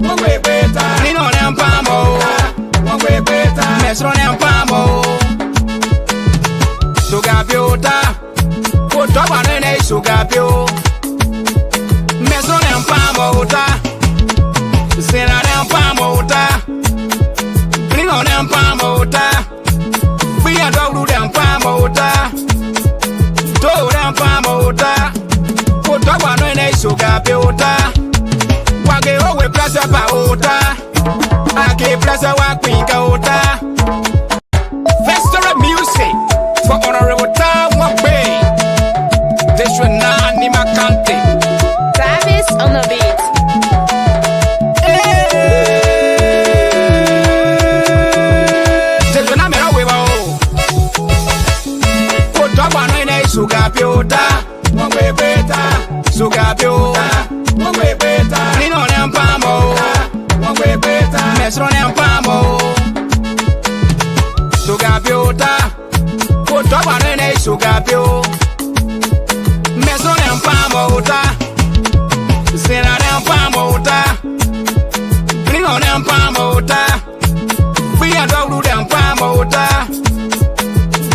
Mwe beta. Nino ne mpamo. Mwe beta. Mesro ne mpamo. Sugar biota. Kutoka nene sugar bio. Mesro ne mpamo uta. Sina ne mpamo uta. Nino ne mpamo uta. Bia do ne mpamo uta. Do ne mpamo uta. Kutoka nene sugar biota. Wage owe plaza pa uta. Ake plaza wa kwinka uta. Festival music for Honorable Tawakwe. This should not need my country. Travis on the beat. This should not be a way. Put up on a sugar piota. Mwe beta. Sugar piota. Mwe beta. Nino Nampamo. Mwe beta. Mesro Nampamo. Sugar piota. Put up on a sugar pio. Mesro Nampamo uta. Sina Nampamo uta. Nino Nampamo uta. Bia do Nampamo uta.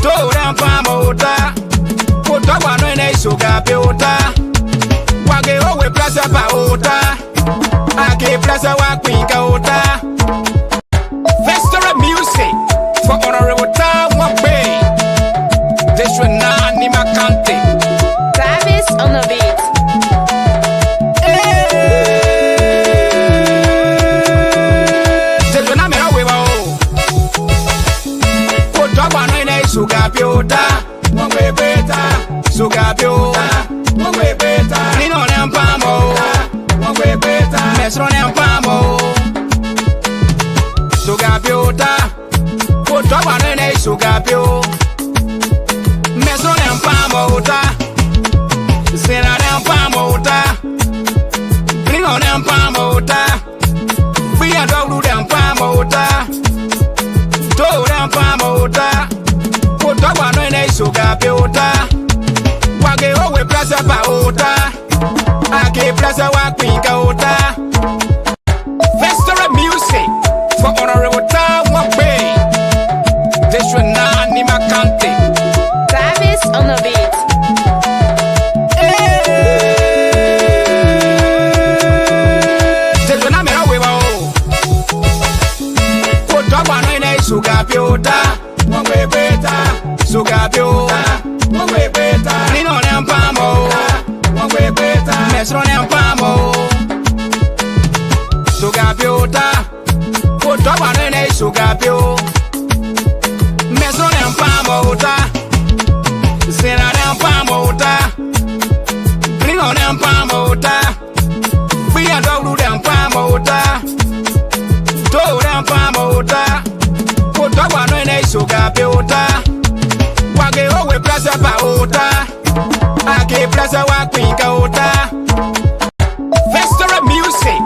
Do Nampamo uta. Put up on a sugar piota. Wage owe plaza pa uta. Ake plaza wa kwinka uta. Festival music for Honorable Tawakwe. This should not need my country. Travis on the beat. This should not be a way. Put up on a sugar piota. Mwe beta. Sugar piota. Mwe beta. Nino Nampamo. Mwe beta. Mesro Nampamo. Sugar piota. Put up on a sugar pio. Mesro Nampamo uta. Sina Nampamo uta. Nino Nampamo uta. Bia do Nampamo uta. Do Nampamo uta. Put up on a sugar piota. Wage owe plaza pa uta. Ake plaza wa kwinka uta. Festival music for Honorable Tawakwe. This should not need my country. Travis on the beat. This should not be a way. Put up on a sugar piota. Mwe beta. Sugar piota. Mwe beta. Nino Nampamo. Mwe beta. Mesro Nampamo. Sugar piota. Put up on a sugar pio. Mesro Nampamo uta. Sina Nampamo uta. Nino Nampamo uta. Bia do Nampamo uta. Do Nampamo uta. Put up on a sugar piota. Wage owe plaza pa uta. Ake plaza wa kwinka uta. Festival music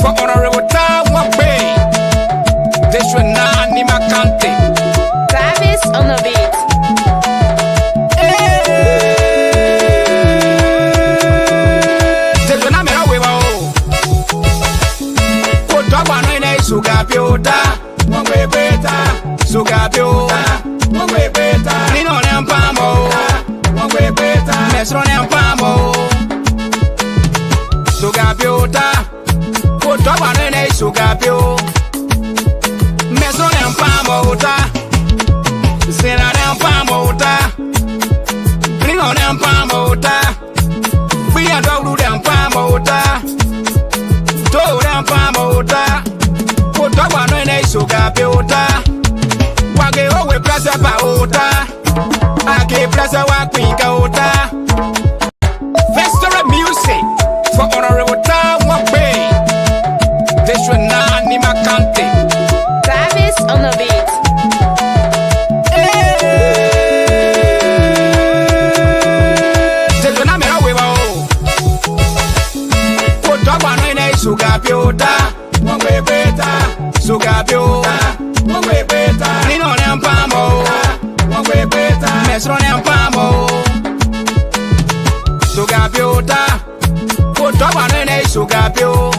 for Honorable Tawakwe. This should not need my country. Travis on the beat. This should not be a way. Put up on a sugar piota. Mwe beta. Sugar piota. Mwe beta. Nino Nampamo. Mwe beta. Mesro Nampamo. Sugar piota. Put up on a sugar pio. Mesro Nampamo uta. Sina Nampamo uta. Nino Nampamo uta. Bia do Nampamo uta. Do Nampamo uta. Put up on a sugar piota. Wage owe plaza pa uta. Ake plaza wa kwinka uta. Festival music for Honorable Tawakwe. This should not need my country. Travis on the beat. This should not be a way. Put up on a sugar piota. Mwe beta. Sugar piota. Mwe beta. Nino Nampamo. Mwe beta. Mesro Nampamo. Sugar piota. Put up on a sugar pio.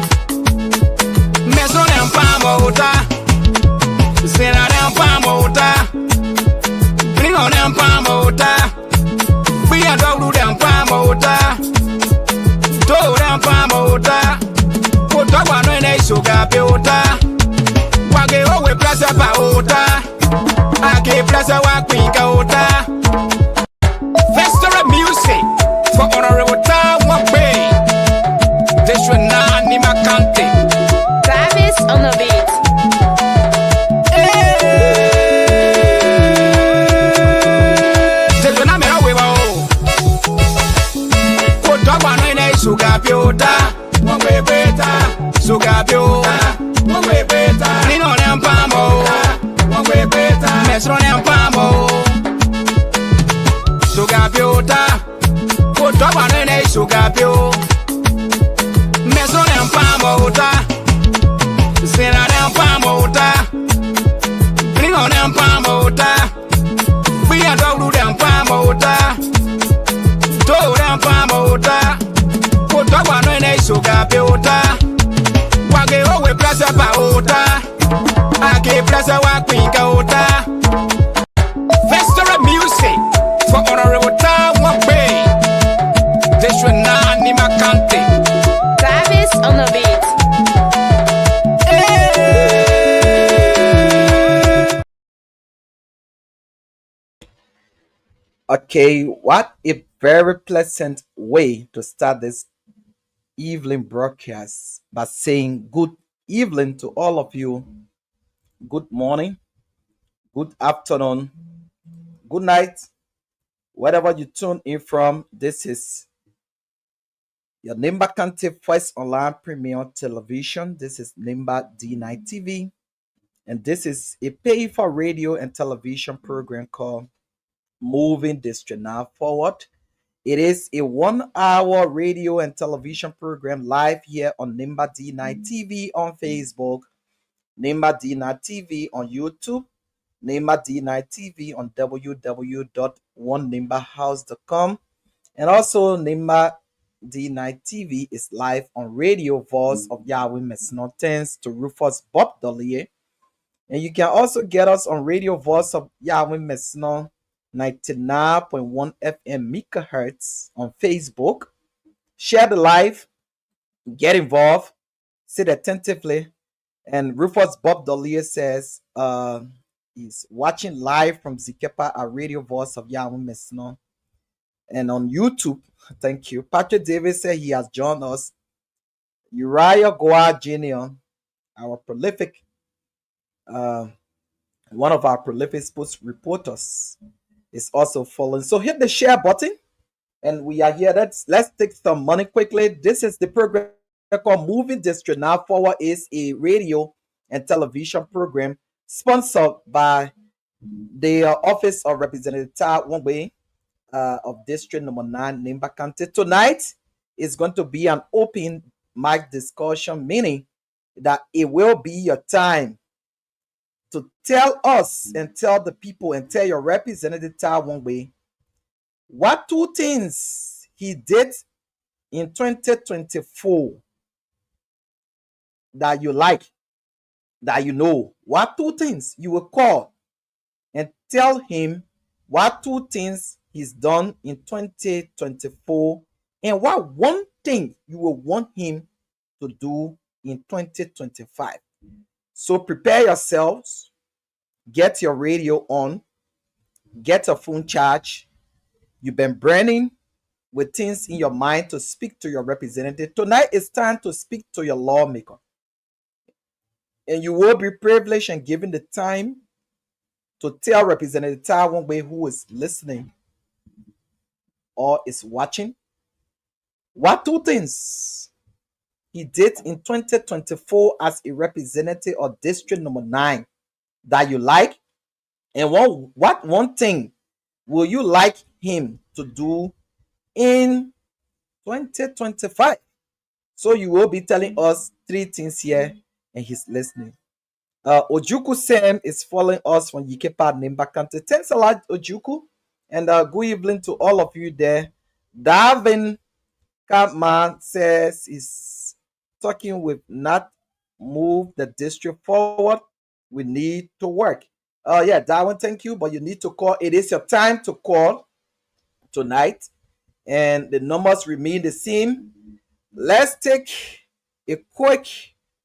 sugar builder. Wage owe pressure pa ota. Ake pressure wa kwinka ota. Festival music for honorable time one way. This should not need my country. Travis on the beat. This should not be no way. Ko dogwa no ina sugar builder. One way better. Sugar builder. One way better. Ni no nem pamo. One way better. Mesro nem pamo. Sugar builder. Ko dogwa no ina sugar builder. Mesro nem pamo ta. Sina nem pamo ta. Ni no nem pamo ta. We are dog dem pamo ta. Do dem pamo ta. Ko dogwa no ina sugar builder. Wage owe pressure pa ota. Ake pressure wa kwinka ota. Festival music for honorable time one way. This should not need my country. Travis on the beat. Okay, what a very pleasant way to start this evening broadcast by saying good evening to all of you. Good morning, good afternoon, good night, wherever you tune in from. This is your Nimba County First Online Premier Television. This is Nimba D9 TV, and this is a pay for radio and television program called Moving District Now Forward. It is a 1 hour radio and television program live here on Nimba D9 TV on Facebook, Nimba D9 TV on YouTube, Nimba D9 TV on www.onenimbahouse.com, and also Nimba D9 TV is live on Radio Voice of Yahweh Mesno. Thanks to Rufus Bob DORLIEA. And you can also get us on Radio Voice of Yahweh Mesno 99.1 FM megahertz on Facebook. Share the live, get involved, sit attentively. And Rufus Bob DORLIEA says he's watching live from Zikepa at Radio Voice of Yahweh Mesno. And on YouTube, thank you. Patrick Davis said he has joined us. Uriah Goa Jr., our prolific, one of our prolific sports reporters, is also following. So hit the share button, and we are here. Let's take some money quickly. This is the program called Moving District Now Forward. Is a radio and television program sponsored by the Office of Representative Ta Wangwe of District Number 9, Nimba County. Tonight is going to be an open mic discussion, meaning that it will be your time to tell us and tell the people and tell your representative Ta Wangwe what two things he did in 2024 that you like, that you know. What two things you will call and tell him what two things he's done in 2024 and what one thing you will want him to do in 2025. So prepare yourselves, get your radio on, get a phone charge. You've been burning with things in your mind to speak to your representative. Tonight it's time to speak to your lawmaker. And you will be privileged and given the time to tell Representative Ta Wangwe, who is listening or is watching, what two things he did in 2024 as a representative of District Number 9 that you like, and what one thing will you like him to do in 2025? So you will be telling us three things here, and he's listening. Ojuku Sam is following us from Yikepa Nimba County. Thanks a lot, Ojuku, and good evening to all of you there. Davin Kampman says he's talking with not move the district forward. We need to work. Yeah, Darwin, thank you, but you need to call. It is your time to call tonight, and the numbers remain the same. Let's take a quick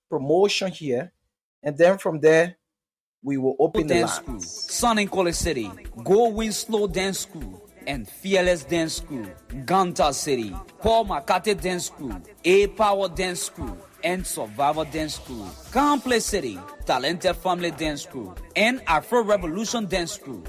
promotion here, and then from there we will open the Dance School, lines. Sun in College City, Go Winslow Dance School, and Fearless Dance School, Ganta City, Paul McCarthy Dance School, A Power Dance School, and Survivor Dance School, Complex City, Talented Family Dance School, and Afro Revolution Dance School,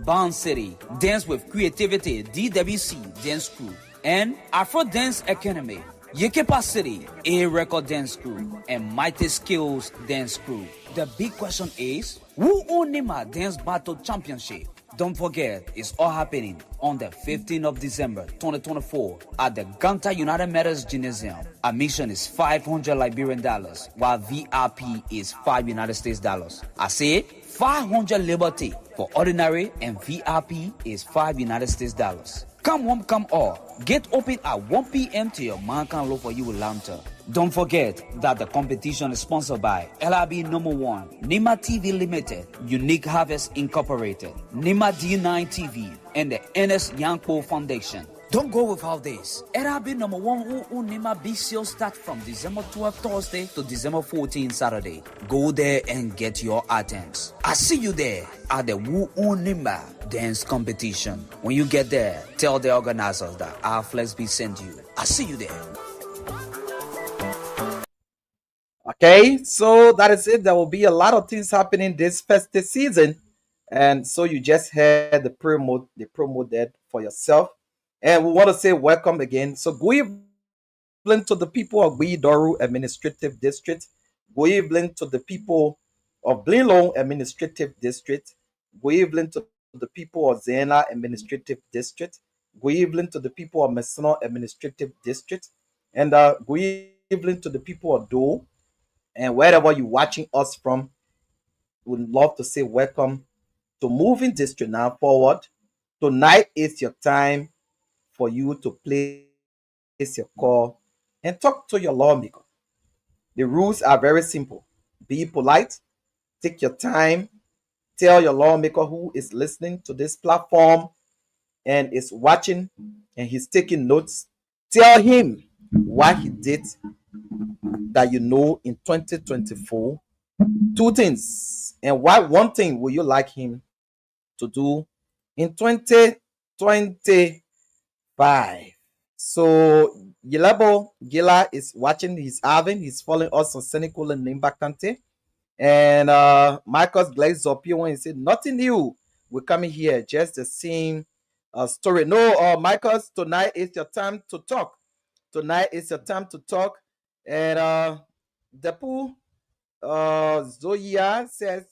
Bond City, Dance with Creativity, DWC Dance School, and Afro Dance Academy, Yekepa City, A Record Dance School, and Mighty Skills Dance School. The big question is, who won Nima Dance Battle Championship? Don't forget, it's all happening on the 15th of December 2024 at the Ganta United Methodist Gymnasium. Admission is $500 Liberian dollars, while VIP is $5 United States dollars. I say 500 Liberty for ordinary, and VIP is $5 United States dollars. Come one, come all. Get open at 1 p.m. to your man can look for you lantern. Don't forget that the competition is sponsored by LRB number 1, Nima TV Limited, Unique Harvest Incorporated, Nima D9 TV, and the NS Yanko Foundation. Don't go without this. LRB number 1 who Nima big sale start from December 12 Thursday to December 14 Saturday. Go there and get your items. I see you there at the Wu Nima dance competition. When you get there, tell the organizers that our Flex be sent you. I see you there. Okay, so that is it. There will be a lot of things happening this festive season, and so you just heard the promo there for yourself. And we want to say welcome again. So good evening to the people of Gbidoru Administrative District. Good evening to the people of Blinlong Administrative District. Good evening to the people of Zena Administrative District. Good evening to the people of Mesino Administrative District. And good evening to the people of Do. And wherever you're watching us from, we would love to say welcome to Moving District Now Forward. Tonight is your time for you to place your call and talk to your lawmaker. The rules are very simple. Be polite, take your time, tell your lawmaker who is listening to this platform and is watching and he's taking notes. Tell him what he did that you know in 2024. 2 things. And what 1 thing would you like him to do in 2025? So Gilabo Gila is watching, he's following us on Senegal and Nimba Kante. And Marcus Glaze up here when he said nothing new. We're coming here, just the same story. No, Marcus, tonight is your time to talk. Tonight is your time to talk. And Depu Zoya says,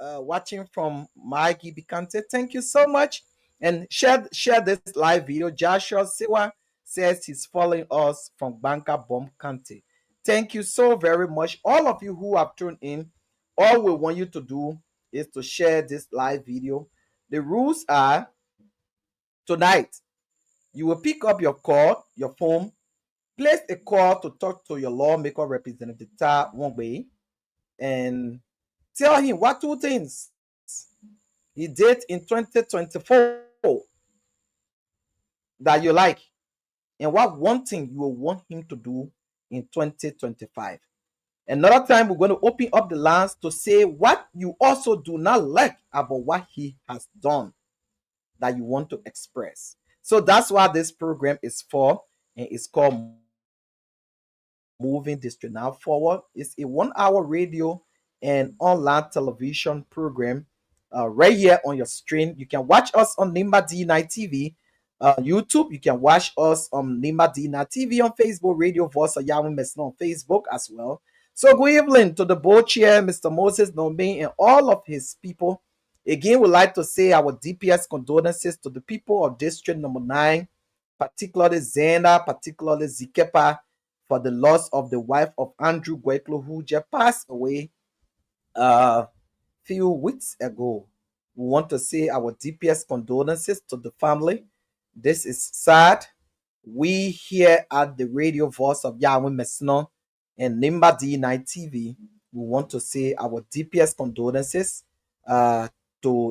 watching from Maggie Bikante, thank you so much. And share this live video. Joshua Siwa says he's following us from Banka Bomb County. Thank you so very much. All of you who have tuned in, all we want you to do is to share this live video. The rules are, tonight, you will pick up your call, your phone, place a call to talk to your lawmaker representative one way, and tell him what 2 things he did in 2024 that you like, and what 1 thing you will want him to do in 2025. Another time, we're going to open up the lines to say what you also do not like about what he has done that you want to express. So that's what this program is for, and it's called Moving District Now Forward. It's a 1-hour radio and online television program right here on your screen. You can watch us on Nimba D9 TV, YouTube. You can watch us on Nimba D9 TV on Facebook, Radio Voice of Yahweh Mesno on Facebook as well. So good evening to the board chair, Mr. Moses Nombe, and all of his people. Again, we'd like to say our DPS condolences to the people of District Number 9, particularly Zena, particularly Zikepa, for the loss of the wife of Andrew Gweklo, who just passed away few weeks ago. We want to say our DPS condolences to the family. This is sad. We here at the Radio Voice of Yahweh Mesno and Nimba D9 TV, we want to say our DPS condolences to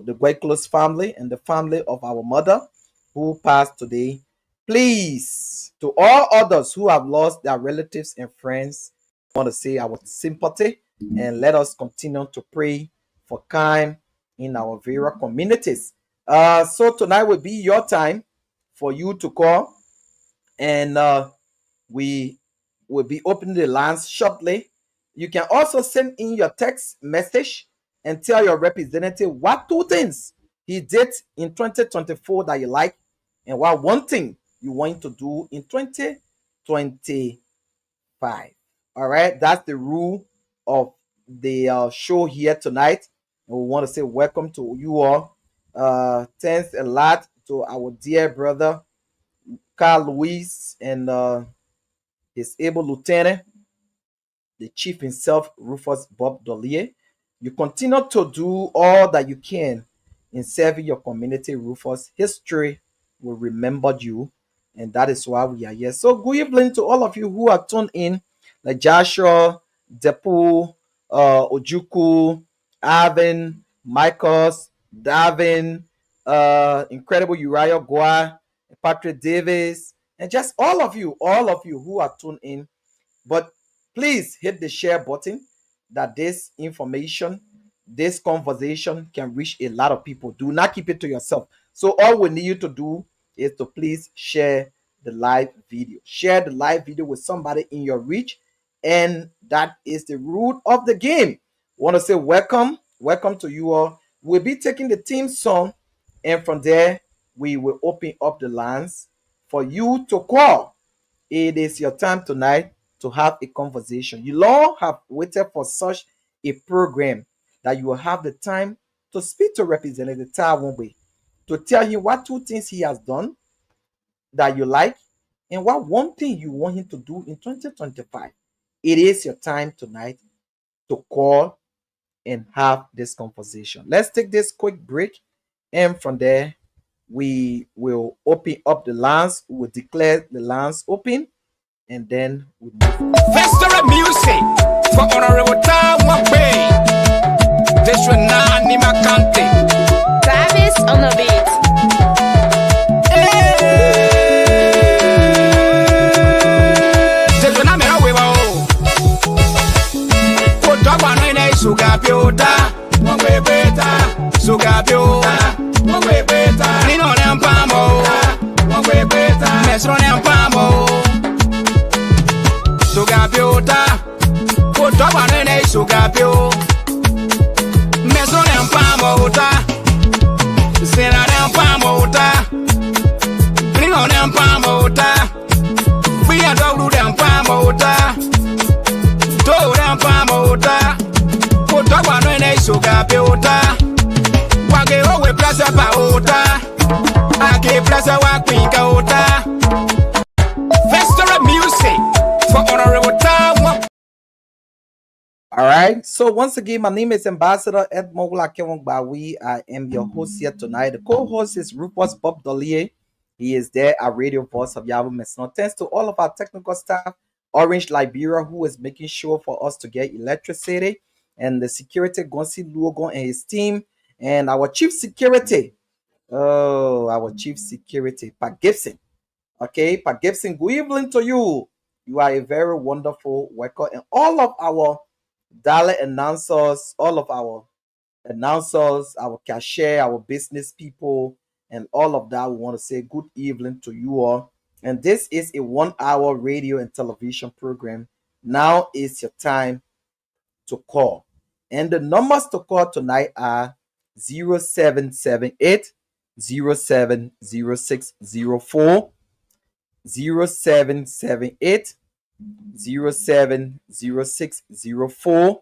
the Gweklo's family and the family of our mother who passed today. Please, to all others who have lost their relatives and friends, want to say our sympathy, and let us continue to pray for crime in our various communities. So tonight will be your time for you to call, and we will be opening the lines shortly. You can also send in your text message and tell your representative what 2 things he did in 2024 that you like, and what 1 thing you want to do in 2025. All right, that's the rule of the show here tonight. And we want to say welcome to you all. Thanks a lot to our dear brother Carl Luis and his able lieutenant, the chief himself, Rufus Bob DORLIEA. You continue to do all that you can in serving your community, Rufus. History will remember you, and that is why we are here. So good evening to all of you who are tuned in, like Joshua, Depu, Ojuku, Alvin, Michaels, Davin, Incredible Uriah Goa, Patrick Davis, and just all of you who are tuned in. But please hit the share button that this information, this conversation can reach a lot of people. Do not keep it to yourself. So all we need you to do is to please share the live video. Share the live video with somebody in your reach, and that is the root of the game. I want to say welcome to you all. We'll be taking the theme song, and from there we will open up the lines for you to call. It is your time tonight to have a conversation. You all have waited for such a program that you will have the time to speak to Representative Tawonbe, to tell him what 2 things he has done that you like, and what 1 thing you want him to do in 2025. It is your time tonight to call and have this conversation. Let's take this quick break, and from there we will open up the lines. We will declare the lines open, and then we move. Festival music for Honorable Tawonbe. This will not need my country. Travis on the beat. This will not make a way. Put up on a sugar piota. One way better, Sugar piota. one way better, Nino Nampamo. one way better, Mesro Nampamo. Sugar piota. Put up on a sugar piota. Mesro Nampamo. Sena Nampamo. Nino Nampamo. We are dog Nampamo. Do Nampamo. Put up on a sugar piota. Wage owe plaza pa ota. Ake plaza wa kwinka ota. Festival music for Honorable Tawonbe. All right. So once again, my name is Ambassador EDMUND GBARWEE. I am your host here tonight. The co-host is Rufus Bob DORLIEA. He is there at Radio Voice of Yahweh Mesno. Thanks to all of our technical staff, Orange Liberia, who is making sure for us to get electricity, and the security Gonsi Luogon and his team, and our chief security, Pat Gibson. Okay, Pat Gibson, good evening to you. You are a very wonderful worker, and all of our dialect announcers, our cashier, our business people, and all of that, we want to say good evening to you all. And this is a 1-hour radio and television program. Now is your time to call. And the numbers to call tonight are 0778 070604, 0778 070604,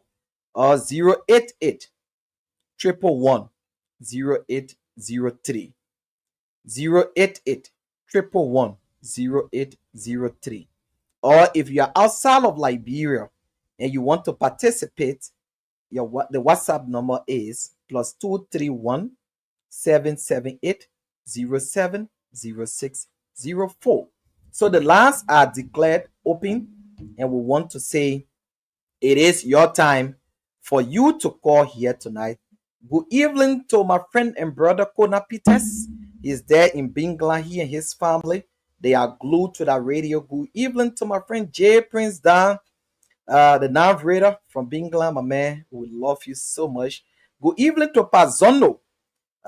or 088 111 0803, 088 111 0803. Or if you are outside of Liberia and you want to participate, the WhatsApp number is +231 778 070604. So the lines are declared open, and we want to say it is your time for you to call here tonight. Good evening to my friend and brother Kona Peters. He's there in Bingla, he and his family. They are glued to that radio. Good evening to my friend Jay Prince Dan. the narrator from Bingland, my man. We love you so much. Good evening to Pazono,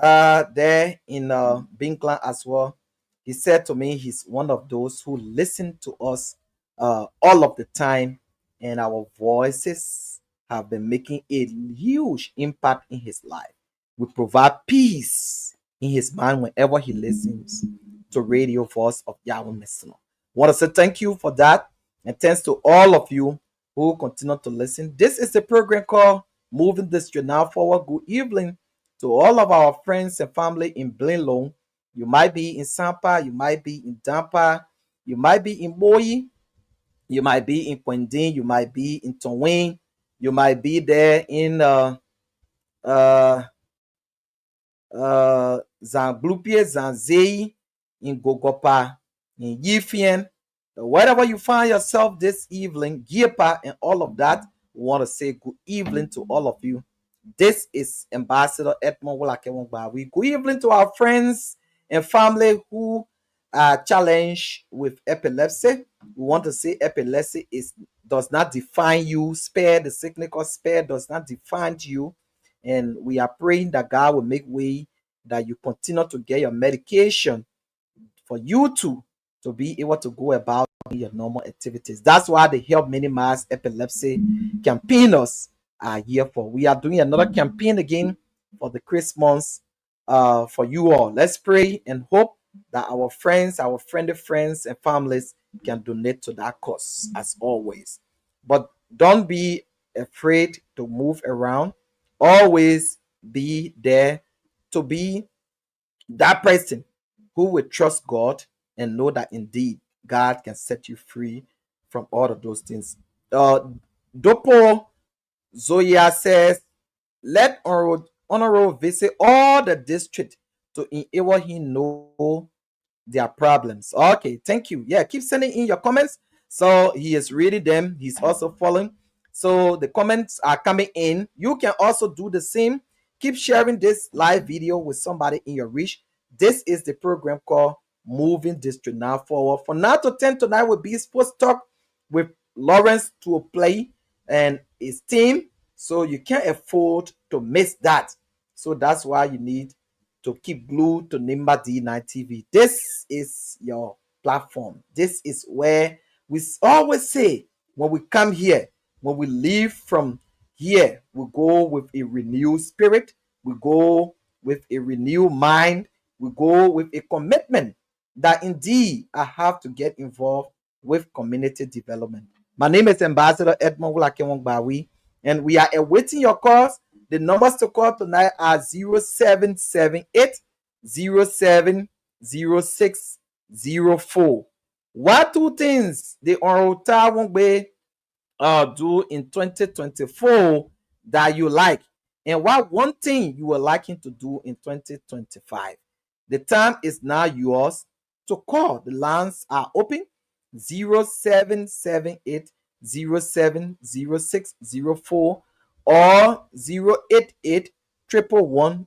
there in Bingland as well. He said to me he's one of those who listen to us all of the time, and our voices have been making a huge impact in his life. We provide peace in his mind whenever he listens to Radio Voice of Yahweh Messenger. Want to say thank you for that, and thanks to all of you who continue to listen. This is the program called Moving the Street Now Forward. Good evening to all of our friends and family in Blinlong. You might be in Sampa, you might be in Dampa, you might be in Moyi, you might be in Kwendin, you might be in Tonwin, you might be there in Zanblupie, Zanzei, in Gogopa, in Yifien, wherever you find yourself this evening, Giepa and all of that, we want to say good evening to all of you. This is Ambassador EDMUND WALAKEWON. Good evening to our friends and family who are challenged with epilepsy. We want to say epilepsy does not define you. Spare the sickness or spare does not define you. And we are praying that God will make way that you continue to get your medication for you to be able to go about your normal activities. That's why the Help Minimize Epilepsy campaigners are here for. We are doing another campaign again for the Christmas for you all. Let's pray and hope that our friends, our friendly friends and families can donate to that cause as always. But don't be afraid to move around. Always be there to be that person who will trust God and know that indeed God can set you free from all of those things. Dopo Zoya says, let Honorable visit all the district to enable him know their problems. Okay, thank you. Yeah, keep sending in your comments. So he is reading them. He's also following. So the comments are coming in. You can also do the same. Keep sharing this live video with somebody in your reach. This is the program called Moving District Now Forward. From 9 to 10 tonight will be Sports Talk with Lawrence to play and his team. So you can't afford to miss that. So that's why you need to keep glued to Nimba D9 TV. This is your platform. This is where we always say when we come here, when we leave from here, we go with a renewed spirit. We go with a renewed mind. We go with a commitment that indeed I have to get involved with community development. My name is Ambassador EDMUND WALAKEWON, and we are awaiting your calls. The numbers to call tonight are 0778 070604. What two things the Orota won't be do in 2024 that you like, and what one thing you would like him to do in 2025? The time is now yours to call. The lines are open. 0778 070604 or 088 111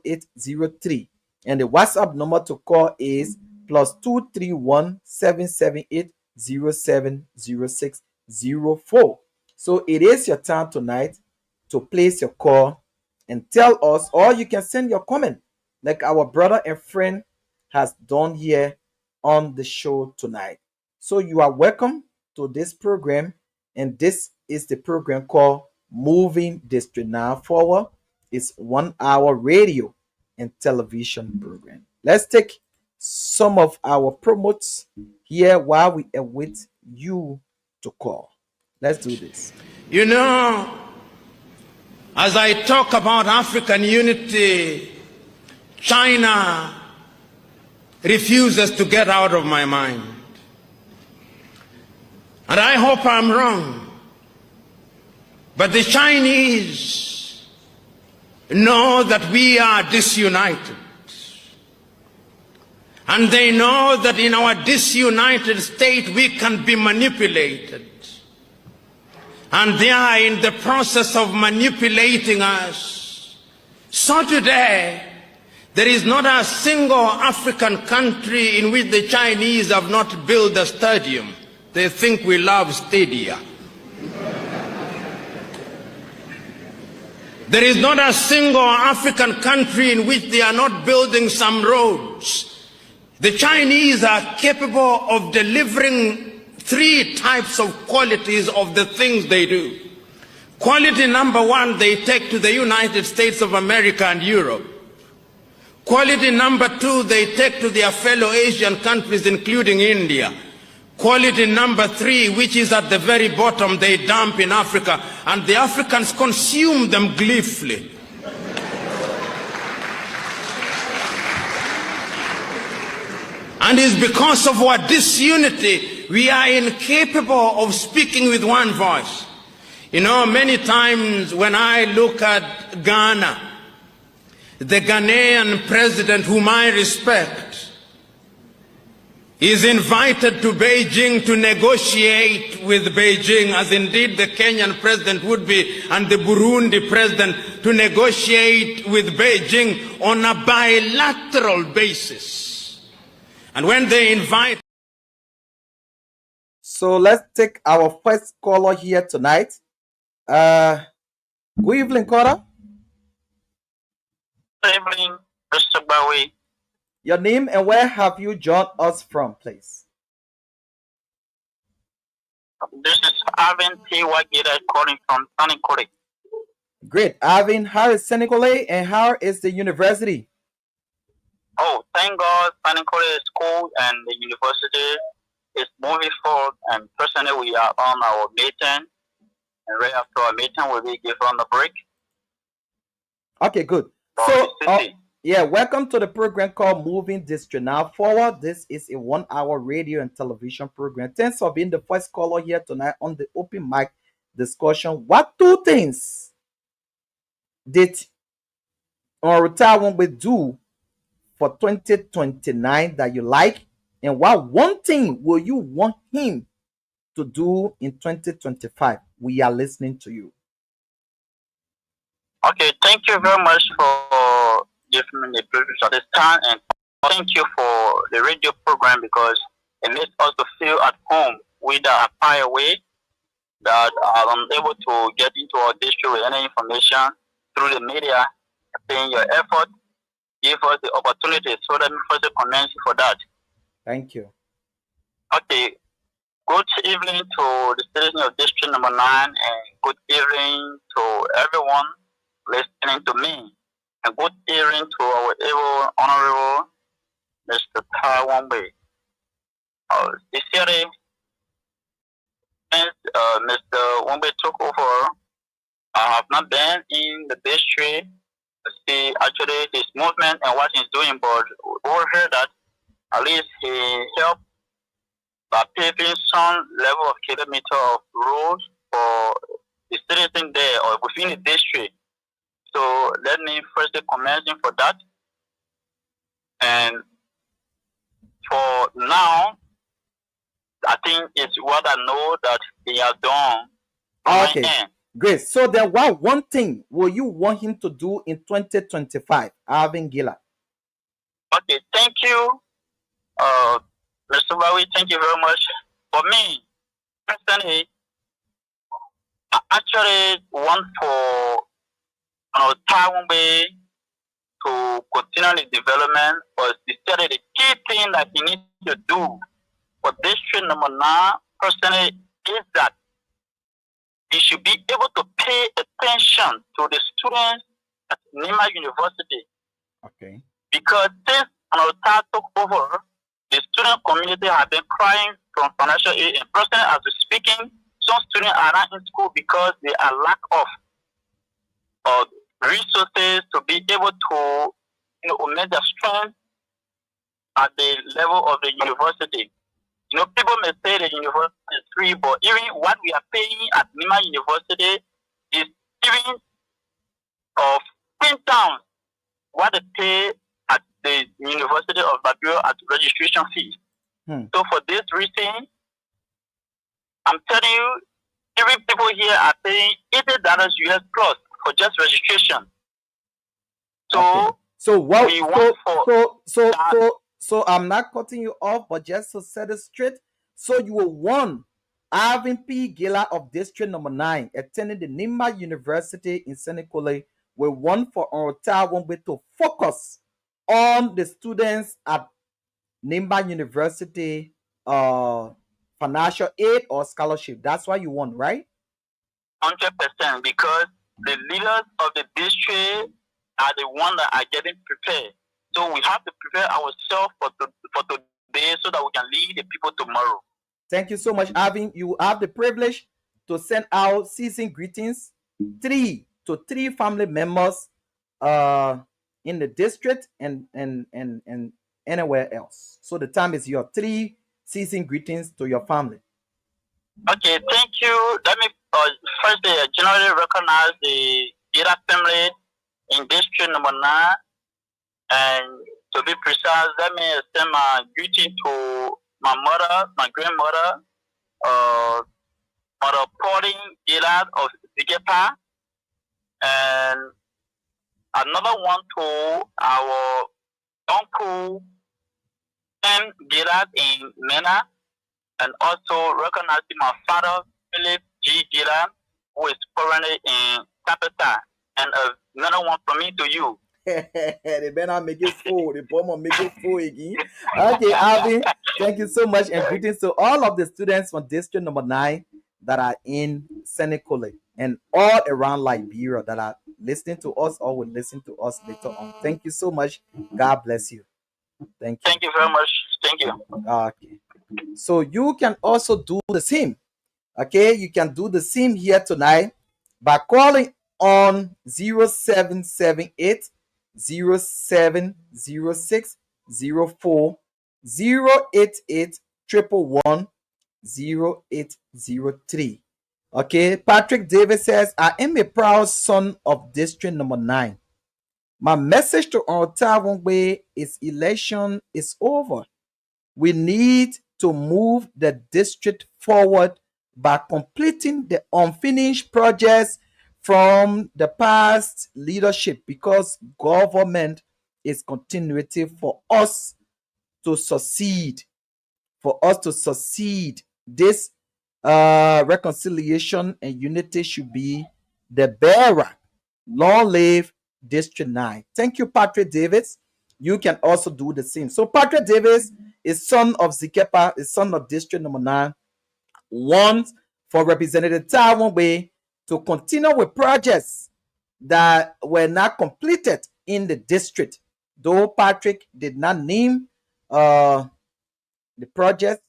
0803. And the WhatsApp number to call is +231 778 070604. So it is your time tonight to place your call and tell us, or you can send your comment like our brother and friend has done here on the show tonight. So you are welcome to this program, and this is the program called Moving District Now Forward. It's 1 hour radio and television program. Let's take some of our promotes here while we await you to call. Let's do this. You know, as I talk about African unity, China refuses to get out of my mind. And I hope I'm wrong. But the Chinese know that we are disunited. And they know that in our disunited state we can be manipulated. And they are in the process of manipulating us. So today, there is not a single African country in which the Chinese have not built a stadium. They think we love stadia. There is not a single African country in which they are not building some roads. The Chinese are capable of delivering 3 types of qualities of the things they do. Quality number 1, they take to the United States of America and Europe. Quality number 2, they take to their fellow Asian countries, including India. Quality number 3, which is at the very bottom, they dump in Africa, and the Africans consume them gleefully. And it's because of our disunity, we are incapable of speaking with one voice. You know, many times when I look at Ghana, the Ghanaian president, whom I respect, is invited to Beijing to negotiate with Beijing, as indeed the Kenyan president would be, and the Burundi president, to negotiate with Beijing on a bilateral basis. And when they invite... So let's take our first caller here tonight. Good evening, caller. Good evening, Mr. GBARWEE. Your name and where have you joined us from, please? This is Arvin T. Wagida calling from Senegal. Great. Arvin, how is Senegal and how is the university? Oh, thank God, Senegal is cool and the university is moving forward. And personally, we are on our meeting. And right after our meeting, we'll be given a break. Okay, good. So, yeah, welcome to the program called Moving District Now Forward. This is a 1-hour radio and television program. Thanks for being the first caller here tonight on the open mic discussion. What 2 things did LAWMAKER do for 2029 that you like? And what 1 thing will you want him to do in 2025? We are listening to you. Okay, thank you very much for giving me the privilege at this time, and thank you for the radio program because it makes us to feel at home. We that are far away, that are unable to get into our district with any information through the media. Paying your effort, give us the opportunity. So let me first commend you for that. Thank you. Okay. Good evening to the citizen of District Number 9, and good evening to everyone listening to me. And good evening to our able, honorable Mr. Taiwanwei. Sincerely, since Mr. Wangbe took over, I have not been in the district to see actually his movement and what he's doing, but we heard that at least he helped by paving some level of kilometer of roads for the citizen there or within the district. So let me first commend him for that. And for now, I think it's what I know that he has done. Okay, great. So then what 1 thing will you want him to do in 2025, Arvin Gila? Okay, thank you, Mr. GBARWEE, thank you very much. For me, personally, I actually want for Taiwanwei to continue the development, but the key thing that he needs to do for District Number 9, personally, is that he should be able to pay attention to the students at Nima University. Okay. Because since Anota took over, the student community has been crying from financial aid, and personally, as we're speaking, some students are not in school because they are lack of resources to be able to make their strength at the level of the university. People may say the university is free, but even what we are paying at Nima University is even of 10 times what they pay at the University of Babylon at registration fees. So for this reason, I'm telling you, even people here are paying $80 US plus for just registration. So, okay. So what? We want So I'm not cutting you off, but just to set it straight, so you will want Alvin P. Gila of District Number 9 attending the Nimba University in Senekole will want for Ontario to focus on the students at Nimba University financial aid or scholarship. That's what you want, right? 100%, because the leaders of the district are the ones that are getting prepared. So we have to prepare ourselves for today so that we can lead the people tomorrow. Thank you so much, Alvin. You have the privilege to send out season greetings 3 to 3 family members in the district and anywhere else. So the time is your 3 season greetings to your family. Okay, thank you. Let me first generally recognize the Gira family in District Number 9. And to be precise, let me send my greeting to my mother, my grandmother, Mother Pauline Gillard of Zigepa, and another one to our uncle M. Gillard in Mena, and also recognizing my father, Philip G. Gillard, who is currently in Tapeta, and another one from me to you. They better make it full. The bomb make it full again. Okay, Alvin, thank you so much, and greetings to all of the students from District Number 9 that are in Senekole and all around Liberia that are listening to us or will listen to us later on. Thank you so much. God bless you. Thank you. Thank you very much. Thank you. Okay. So you can also do the same. Okay, you can do the same here tonight by calling on 0778 0706 04 088 111 0803. Okay, Patrick Davis says, I am a proud son of District Number 9. My message to Ontario is election is over. We need to move the district forward by completing the unfinished projects from the past leadership, because government is continuity for us to succeed. For us to succeed, this reconciliation and unity should be the bearer. Long live District 9. Thank you, Patrick Davis. You can also do the same. So Patrick Davis is son of Zikepa, is son of District Number 9, wants for Representative Taiwan Way to continue with projects that were not completed in the district. Though Patrick did not name the projects,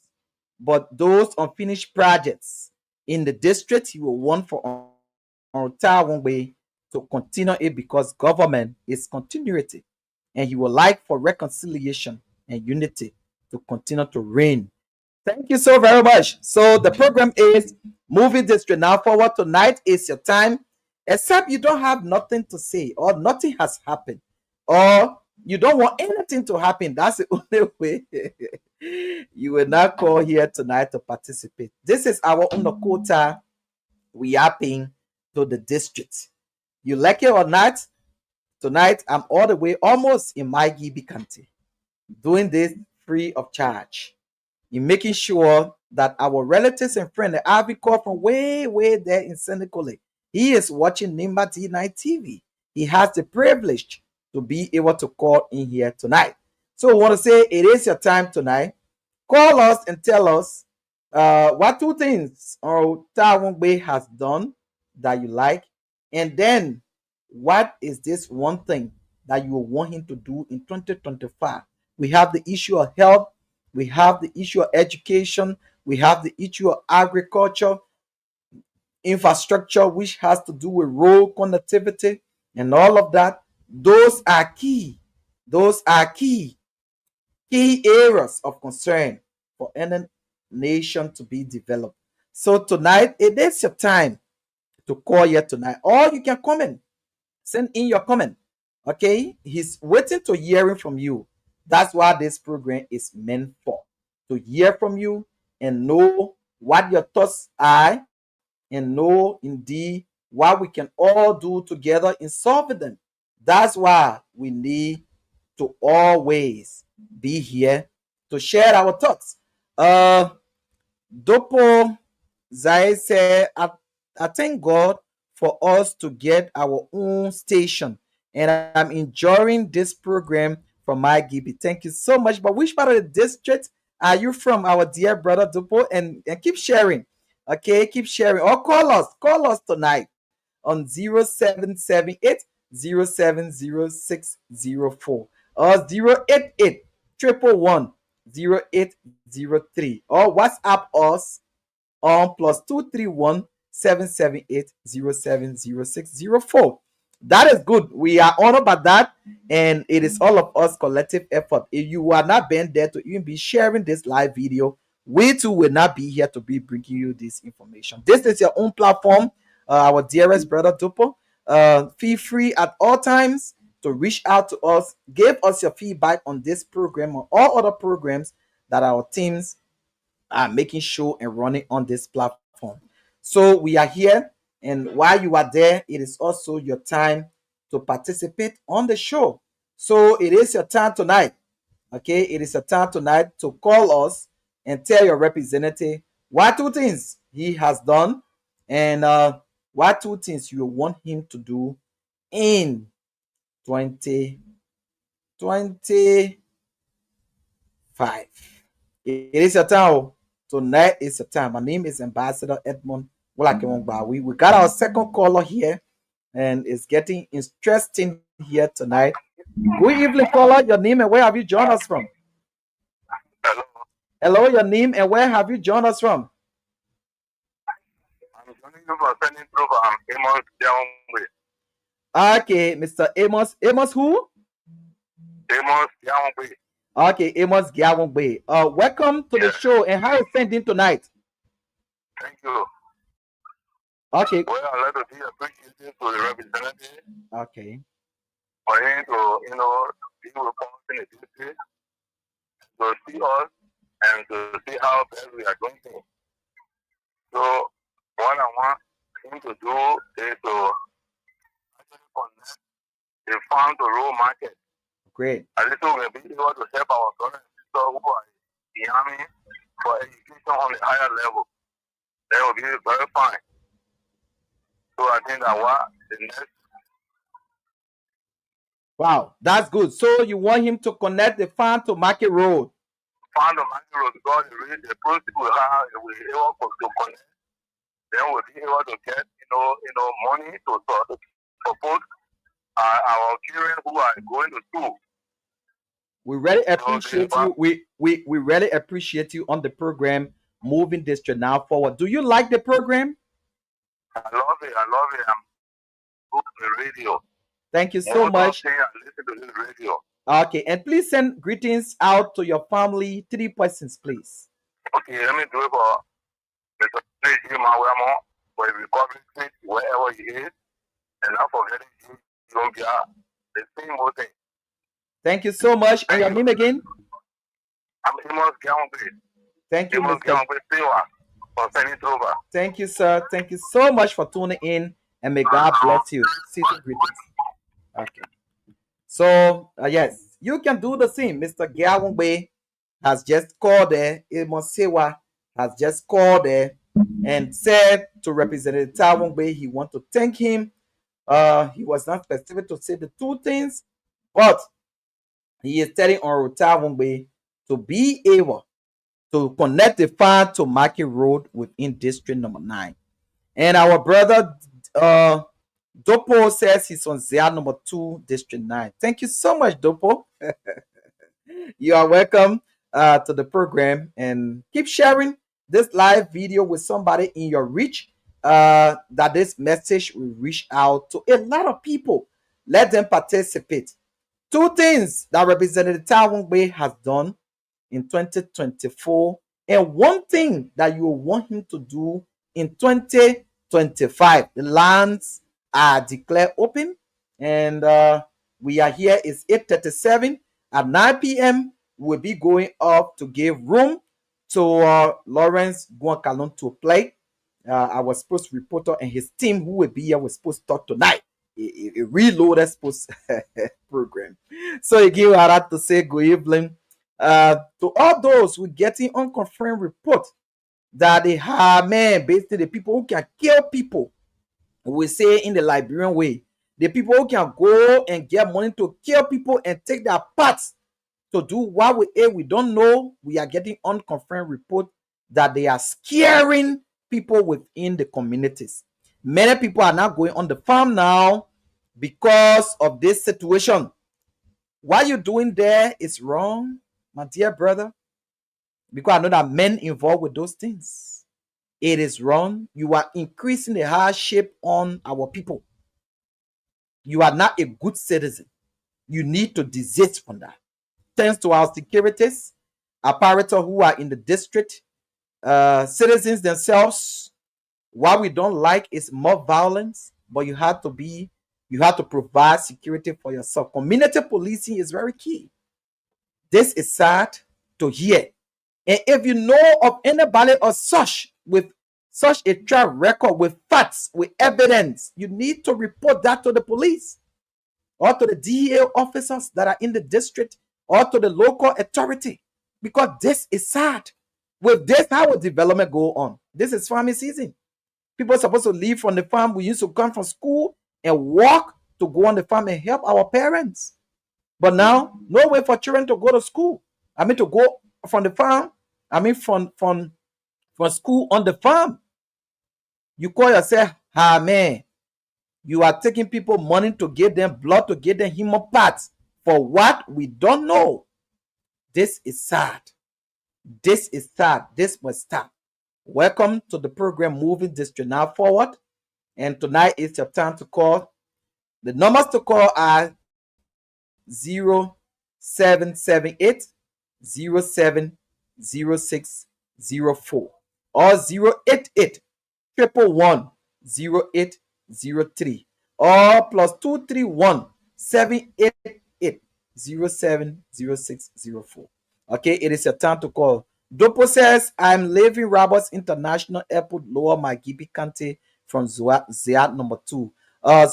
but those unfinished projects in the district, he will want for Taiwan Way to continue it, because government is continuity, and he would like for reconciliation and unity to continue to reign. Thank you so very much. So the program is Moving District Now Forward. Tonight is your time, except you don't have nothing to say or nothing has happened or you don't want anything to happen. That's the only way you will not call here tonight to participate. This is our own quota we are paying to the district. You like it or not, tonight I'm all the way almost in my GB County doing this free of charge, in making sure that our relatives and friends, the Ivy call from way there in Senekole, he is watching Nimba D9 TV. He has the privilege to be able to call in here tonight. So I want to say it is your time tonight. Call us and tell us what 2 things our Taiwan Way has done that you like, and then what is this 1 thing that you want him to do in 2025. We have the issue of health, we have the issue of education, we have the issue of agriculture, infrastructure, which has to do with road connectivity and all of that. Those are key. Those are key areas of concern for any nation to be developed. So tonight, it is your time to call here tonight, or you can comment. Send in your comment. Okay, he's waiting to hearing from you. That's what this program is meant for, to hear from you and know what your thoughts are, and know indeed what we can all do together in solving them. That's why we need to always be here to share our thoughts. Dopo Zai said, I thank God for us to get our own station, and I'm enjoying this program from my GB. Thank you so much. But which part of the district are you from, our dear brother Dupo? And keep sharing. Okay, keep sharing. Or call us tonight on 0778 070604 or 088 111 0803 or WhatsApp us on +231 778 070604. That is good. We are honored by that, and it is all of us collective effort. If you are not been there to even be sharing this live video, we too will not be here to be bringing you this information. This is your own platform, our dearest brother Dupo. Feel free at all times to reach out to us, give us your feedback on this program or all other programs that our teams are making sure and running on this platform. So we are here, and while you are there, it is also your time to participate on the show. So it is your time tonight. Okay, it is your time tonight to call us and tell your representative what two things he has done and what two things you want him to do in 2025. It is your time. Tonight is your time. My name is Ambassador Edmund WALAKEWON. We got our second caller here, and it's getting interesting here tonight. Good evening, caller. Your name and where have you joined us from? Hello. Hello, your name and where have you joined us from? I'm joining you for sending through Amos Yaongwe. Okay, Mr. Amos. Amos who? Amos Yaongwe. Okay, Amos Giawongbe. Welcome to the show, and how is sending tonight? Thank you. Okay. Well, I'd like to be appreciative to the representative Okay. for him to, be with us in the district, to see us and to see how best we are going to. So, what I want him to do is to actually connect the farm to rural market. Great. At least we'll be able to help our brothers and sisters who are in the army for education on the higher level. That will be very fine. So I think that the next. Wow, that's good. So you want him to connect the farm to Market Road? Farm to Market Road, because the proceeds we have, we will be able to connect. Then we'll be able to get, money to support our children who are going to school. We really appreciate you. We really appreciate you on the program, moving this now forward. Do you like the program? I love it. I'm good on the radio. Thank you so much. I listen to this radio. Okay, and please send greetings out to your family. 3 persons, please. Okay, let me do it for Mr. Wemo for his recovery state wherever he is, and not forgetting you, the same old thing. Thank you so much. And your name again? I'm Amos Giawongbe. Thank you, Amos Mr. Giawongbe for sending it over. Thank you, sir. Thank you so much for tuning in, and may God bless you. Season greetings. Okay. So, yes, you can do the same. Mr. Giawongbe has just called there. Amos Sewa has just called there and said to Representative Tawongbe he wants to thank him. He was not specific to say the two things, but he is telling on Tawongbe to be able to connect the farm to Market Road within District Number 9. And our brother Dopo says he's on ZR number 2, District 9. Thank you so much, Dopo. You are welcome to the program, and keep sharing this live video with somebody in your reach, that this message will reach out to a lot of people. Let them participate. Two things that Representative Tawongbe has done in 2024, and one thing that you want him to do in 2025. The lands are declared open, and we are here. It's 8:37. At 9 p.m. we'll be going up to give room to Lawrence Guankalon to play. Our sports reporter and his team who will be here was supposed to talk tonight. A reloaded sports program. So again, I have to say good evening to all those who getting unconfirmed report that they hire men, basically the people who can kill people. We say in the Liberian way, the people who can go and get money to kill people and take their parts to do what we don't know. We are getting unconfirmed report that they are scaring people within the communities. Many people are not going on the farm now because of this situation. What you're doing there is wrong, my dear brother, because I know that men involved with those things. It is wrong. You are increasing the hardship on our people. You are not a good citizen. You need to desist from that. Thanks to our securities apparatus who are in the district, citizens themselves, what we don't like is more violence, but you have to provide security for yourself. Community policing is very key. This is sad to hear. And if you know of anybody or such with such a track record, with facts, with evidence, you need to report that to the police or to the DEA officers that are in the district or to the local authority, because this is sad. With this, how will development go on? This is farming season. People are supposed to leave from the farm. We used to come from school and walk to go on the farm and help our parents. But now, no way for children to go to school. I mean, to go from the farm. I mean, from school on the farm. You call yourself, man. You are taking people money to give them blood, to give them human parts for what we don't know. This is sad. This is sad. This must stop. Welcome to the program Moving District Now Forward. And tonight is your time to call. The numbers to call are 0778 070604 or 088 111 0803 or plus 231 788 070604. Okay, it is your time to call. Dopo says, I'm leaving Roberts International Airport, Lower Magibi County from Ziad number 2.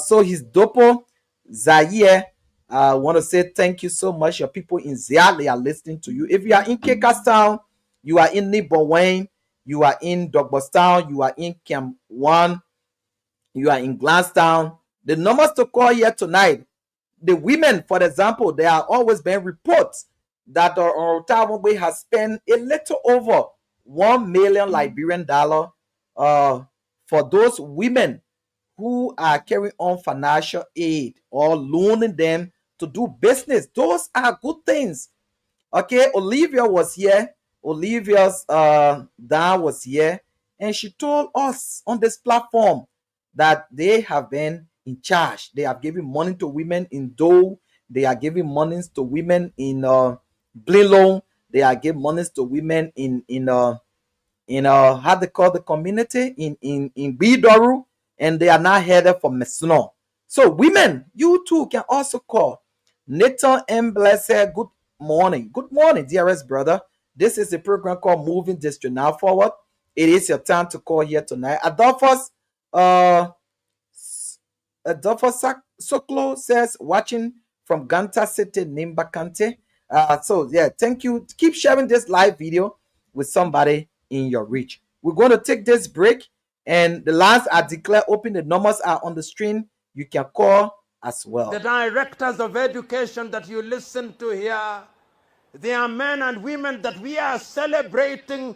So he's Dopo Zaire. I want to say thank you so much. Your people in Ziad, they are listening to you. If you are in Kekastown, you are in Nibonwain, you are in Dogbostown, you are in Camp 1, you are in Glasstown. The numbers to call here tonight, the women, for example, there are always been reports that Otawa has spent a little over $1 million Liberian dollar for those women who are carrying on financial aid or loaning them to do business. Those are good things. Okay, Olivia was here. Olivia's dad was here, and she told us on this platform that they have been in charge. They are giving money to women in Dole. They are giving monies to women in Blilong. They are giving monies to women in how they call the community in Bidoru, and they are now headed for Mesno. So women, you too can also call. Nathan M. Blessed, good morning. Good morning, dearest brother. This is a program called Moving District Now Forward. It is your time to call here tonight. Adolphus Soklo says, watching from Ganta City, Nimba Kante. So yeah, thank you. Keep sharing this live video with somebody in your reach. We're going to take this break, and the lines are declared open. The numbers are on the screen. You can call as well. The directors of education that you listen to here, they are men and women that we are celebrating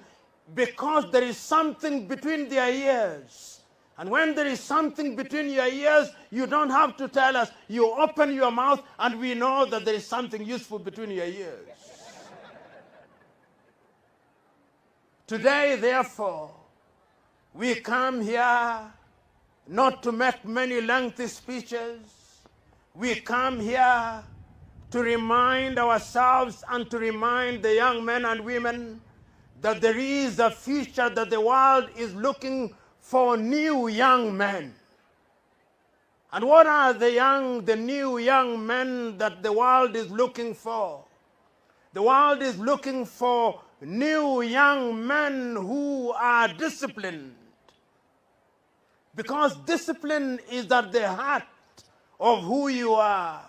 because there is something between their ears. And when there is something between your ears, you don't have to tell us. You open your mouth and we know that there is something useful between your ears. Today, therefore, we come here not to make many lengthy speeches. We come here to remind ourselves and to remind the young men and women that there is a future, that the world is looking for new young men. And what are the new young men that the world is looking for? The world is looking for new young men who are disciplined. Because discipline is at the heart of who you are.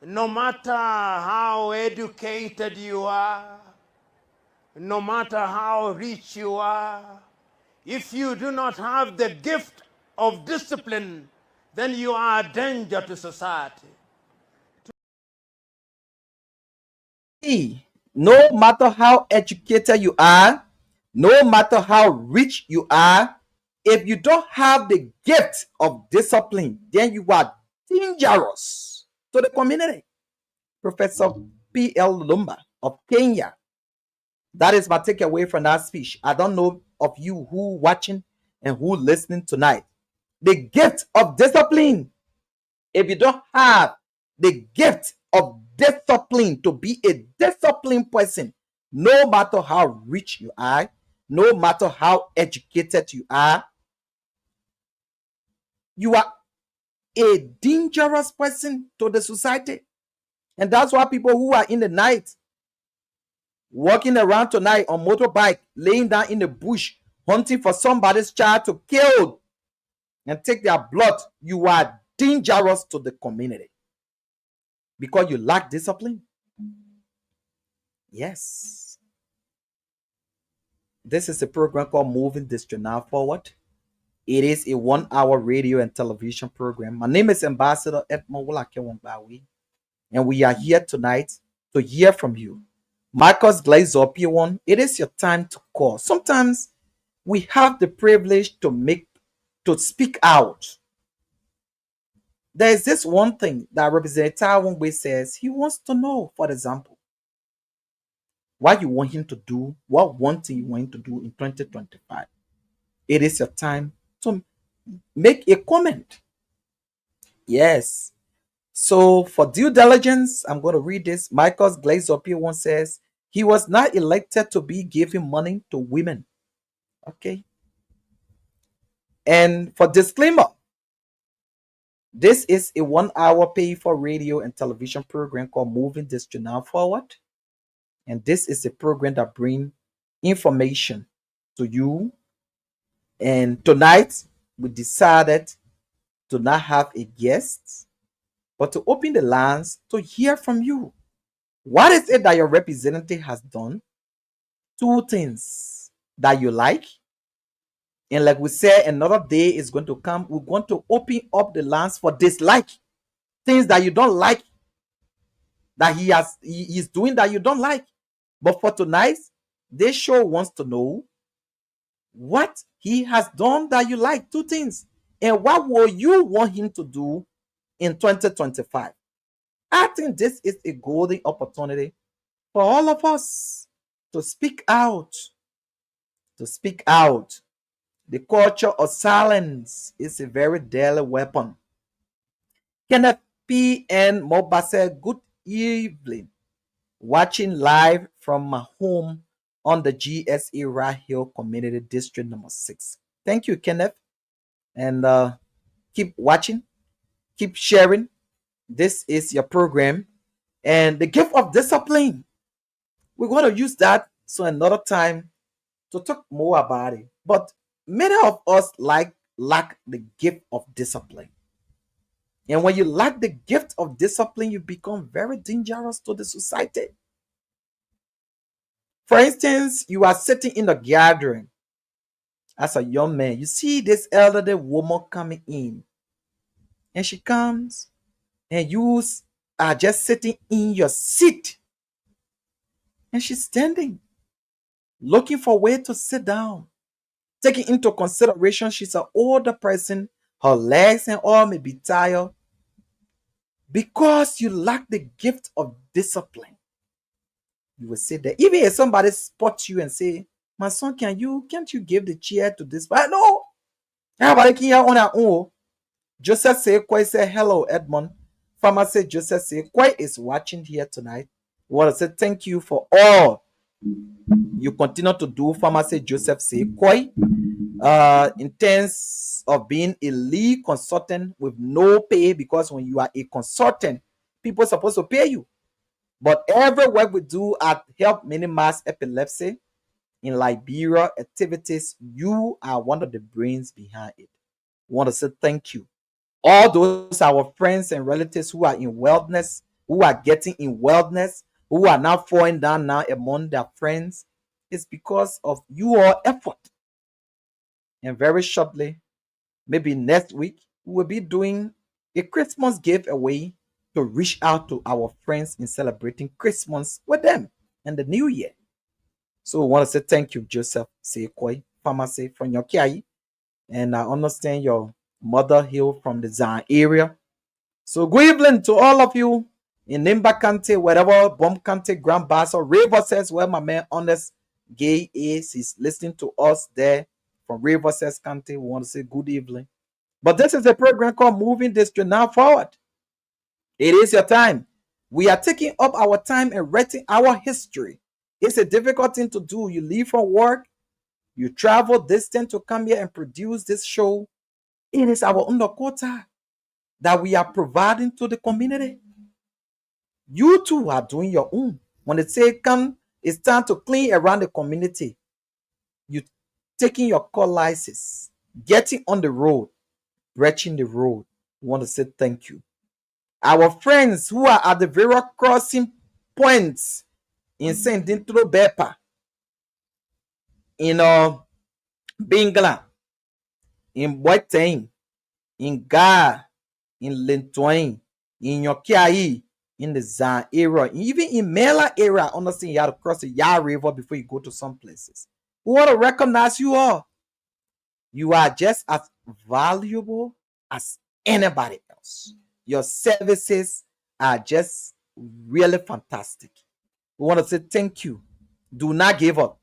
No matter how educated you are, no matter how rich you are, if you do not have the gift of discipline, then you are a danger to society. No matter how educated you are, no matter how rich you are, if you don't have the gift of discipline, then you are dangerous to the community. Professor P.L. Lumba of Kenya. That is my takeaway from that speech. I don't know of you who watching and who listening tonight. The gift of discipline. If you don't have the gift of discipline to be a disciplined person, no matter how rich you are, no matter how educated you are a dangerous person to the society. And that's why people who are in the night, walking around tonight on motorbike, laying down in the bush, hunting for somebody's child to kill and take their blood, you are dangerous to the community because you lack discipline. Yes. This is a program called Moving District Now Forward. It is a 1-hour radio and television program. My name is Ambassador EDMUND WALAKEWON, and we are here tonight to hear from you. Marcus GBARWEE, it is your time to call. Sometimes we have the privilege to speak out. There is this one thing that Representative Taiwan says he wants to know, for example, what you want him to do, what one thing you want him to do in 2025. It is your time to make a comment. Yes. So for due diligence, I'm going to read this. Michael GBARWEE says he was not elected to be giving money to women. Okay. And for disclaimer, this is a 1-hour pay for radio and television program called Moving District Now Forward. And this is a program that brings information to you. And tonight, we decided to not have a guest, but to open the lines to hear from you. What is it that your representative has done? 2 things that you like. And like we said, another day is going to come. We're going to open up the lines for dislike. Things that you don't like, that he's doing that you don't like. But for tonight, this show wants to know what he has done that you like. 2 things. And what will you want him to do in 2025? I think this is a golden opportunity for all of us to speak out. To speak out. The culture of silence is a very deadly weapon. Kenneth P. and Moba said, good evening. Watching live from my home on the GSA Rye Hill Community District number 6. Thank you, Kenneth. And keep watching. Keep sharing. This is your program. And the gift of discipline. We're going to use that so another time to talk more about it. But many of us lack the gift of discipline. And when you lack the gift of discipline, you become very dangerous to the society. For instance, you are sitting in a gathering as a young man. You see this elderly woman coming in. And she comes and you are just sitting in your seat. And she's standing, looking for a way to sit down. Taking into consideration she's an older person, her legs and all may be tired. Because you lack the gift of discipline, you will sit there. Even if somebody spots you and say, my son, can't you give the chair to this? But no. Everybody can hear on our own. Joseph say, Koi say, hello, Edmund. Farmer say, Joseph say, Koi is watching here tonight. We want to say thank you for all you continue to do. Farmer say, Joseph say, Koi, in terms of being a lead consultant with no pay, because when you are a consultant, people are supposed to pay you. But every work we do at help minimize epilepsy in Liberia activities, you are one of the brains behind it. We want to say thank you. All those our friends and relatives who are in wellness, who are getting in wellness, who are now falling down now among their friends, is because of your effort. And very shortly, maybe next week, we will be doing a Christmas giveaway to reach out to our friends in celebrating Christmas with them and the New Year. So we want to say thank you, Joseph Sekoi, pharmacy from your Kiai. And I understand your mother hail from the Zan area. So good evening to all of you in Nimba County, wherever, Bomb County, Grand Bass, or River says where my man Honest Gay is. He's listening to us there from River says County. We want to say good evening. But this is a program called Moving District Now Forward. It is your time. We are taking up our time and writing our history. It's a difficult thing to do. You leave from work, you travel distance to come here and produce this show. It is our own quota that we are providing to the community. You too are doing your own. When they say come, it's time to clean around the community. You taking your call license, getting on the road, reaching the road. We want to say thank you. Our friends who are at the various crossing points in Saint Dintro Bepa, in Bingla, in Boiteng, in Ga, in Lentoin, in Yokiai, in the Zan area, even in Mela area. Understand you have to cross the Ya River before you go to some places. We want to recognize you all. You are just as valuable as anybody else. Your services are just really fantastic. We want to say thank you. Do not give up.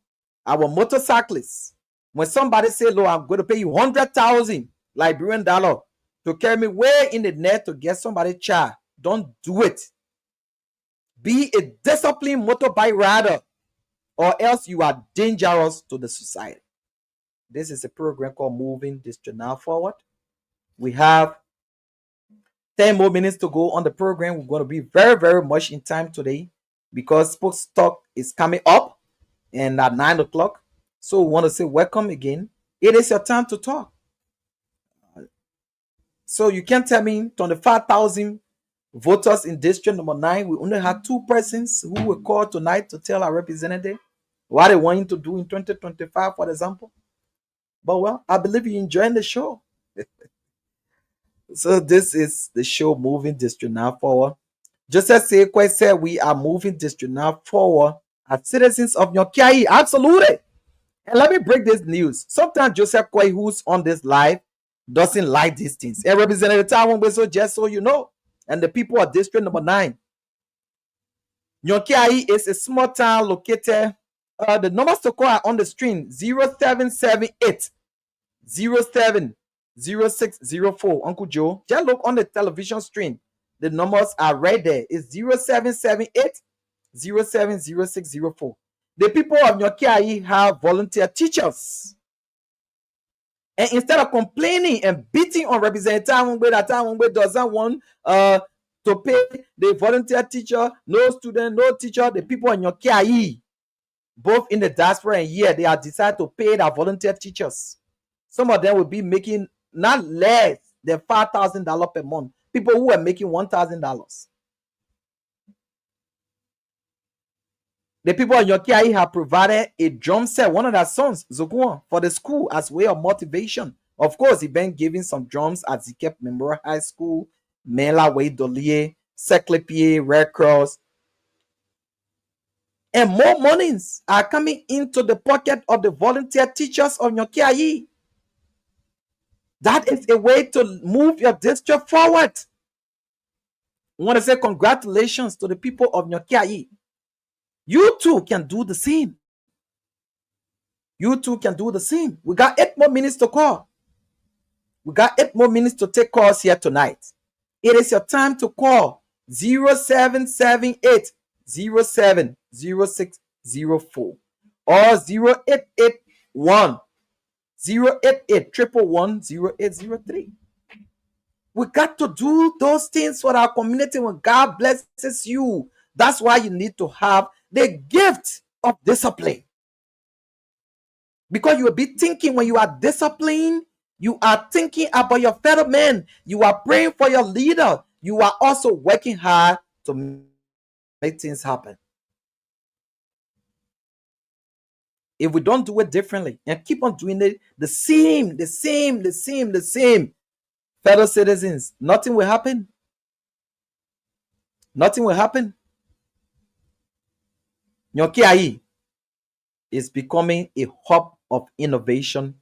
Our motorcyclists, when somebody say, "Look, I'm going to pay you 100,000 Liberian dollar to carry me way in the net to get somebody child," don't do it. Be a disciplined motorbike rider, or else you are dangerous to the society. This is a program called Moving District Now Forward. We have 10 more minutes to go on the program. We're going to be very, very much in time today because Sports Talk is coming up and at 9 o'clock. So we want to say welcome again. It is your time to talk. So you can tell me 25,000 voters in District number 9. We only have 2 persons who will call tonight to tell our representative what they want to do in 2025, for example. But well, I believe you're enjoying the show. So this is the show Moving District Now Forward. Just as Sekwe said, we are moving District Now Forward as citizens of Nyokiai. Absolutely. And let me break this news. Sometimes Joseph Kwei, who's on this live, doesn't like these things. And Representative Taiwan, so just so you know, and the people of District number 9. Nyokiai is a small town located. The numbers to call are on the screen: 0778 070604. Uncle Joe, just look on the television screen. The numbers are right there. It's 0778 070604. The people of Nyokiai have volunteer teachers. And instead of complaining and beating on Representative that doesn't want to pay the volunteer teacher, no student, no teacher, the people in Nyokiai, both in the diaspora and here, they have decided to pay their volunteer teachers. Some of them will be making not less than $5,000 per month. People who are making $1,000. The people in Nyokiai have provided a drum set, one of their sons, Zoguan, for the school as way of motivation. Of course, he been giving some drums at Zikep Memorial High School, Mela Way DORLIEA, Seclepie, Red Cross. And more monies are coming into the pocket of the volunteer teachers of Nyokiai. That is a way to move your district forward. I want to say congratulations to the people of Nyokiai. You too can do the same. You too can do the same. We got 8 more minutes to call. We got 8 more minutes to take calls here tonight. It is your time to call 0778 070604 or 0881 088 We got to do those things for our community when God blesses you. That's why you need to have the gift of discipline. Because you will be thinking when you are disciplined, you are thinking about your fellow men. You are praying for your leader. You are also working hard to make things happen. if we don't do it differently and keep on doing it the same, fellow citizens, nothing will happen. Nothing will happen. Nyokiai is becoming a hub of innovation,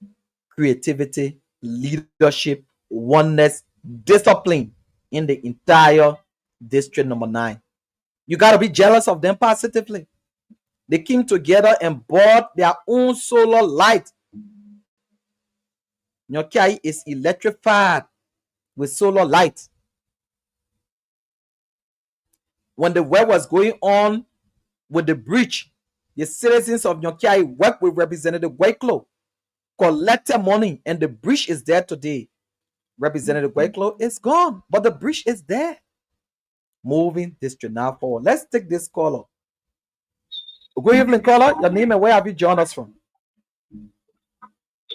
creativity, leadership, oneness, discipline in the entire district number 9. You got to be jealous of them positively. They came together and bought their own solar light. Nyokiai is electrified with solar light. When the work was going on with the bridge, the citizens of Nyokiai worked with Representative Wakelow, collected money, and the bridge is there today. Representative Wakelow is gone, but the bridge is there. Moving district now forward. Let's take this caller. Good evening, caller. Your name and where have you joined us from?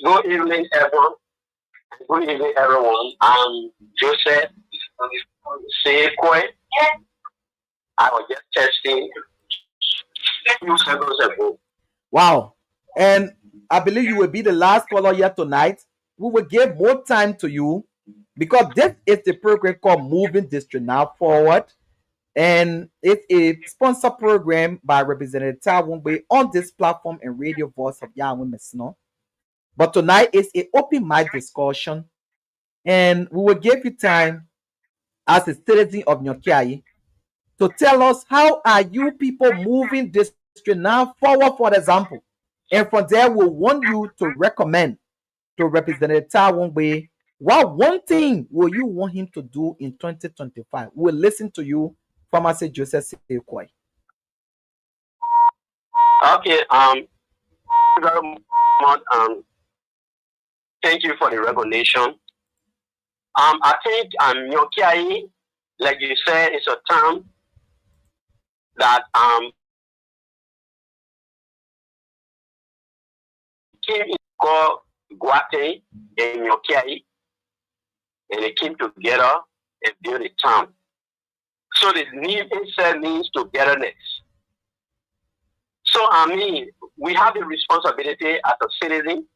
Good evening, everyone. Good evening, everyone. I'm Joseph Sekwe. I was just testing a few seconds ago. Wow. And I believe you will be the last caller here tonight. We will give more time to you because this is the program called Moving District Now Forward. And it's a sponsored program by Representative Tawumbe on this platform and radio voice of Yahweh Mesno. But tonight is an open mic discussion. And we will give you time as a citizen of Nyokiai to tell us how are you people moving district now forward, for example. And from there, we want you to recommend to Representative Tawumbe what one thing will you want him to do in 2025. We'll listen to you, Pharmacy Joseph Sekwe. Okay, very much, thank you for the recognition. I think Nyokiai, like you said, is a term that came in called Guate and Nyokiai, and they came together and built a town. So the name itself means togetherness. So we have the responsibility as a citizen,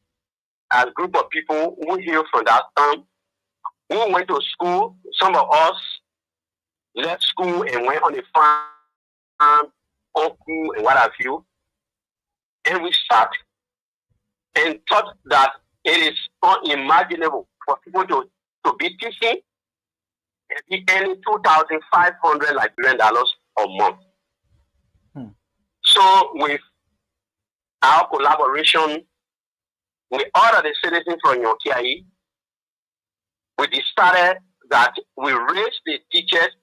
as a group of people who hail from that town, who went to school. Some of us left school and went on a farm, uncle, and what have you. And we sat and thought that it is unimaginable for people to be teaching and be earning $2,500 Nigerian dollars a month. So with our collaboration with all of the citizens from Nyokiai, we decided that we raised the teachers,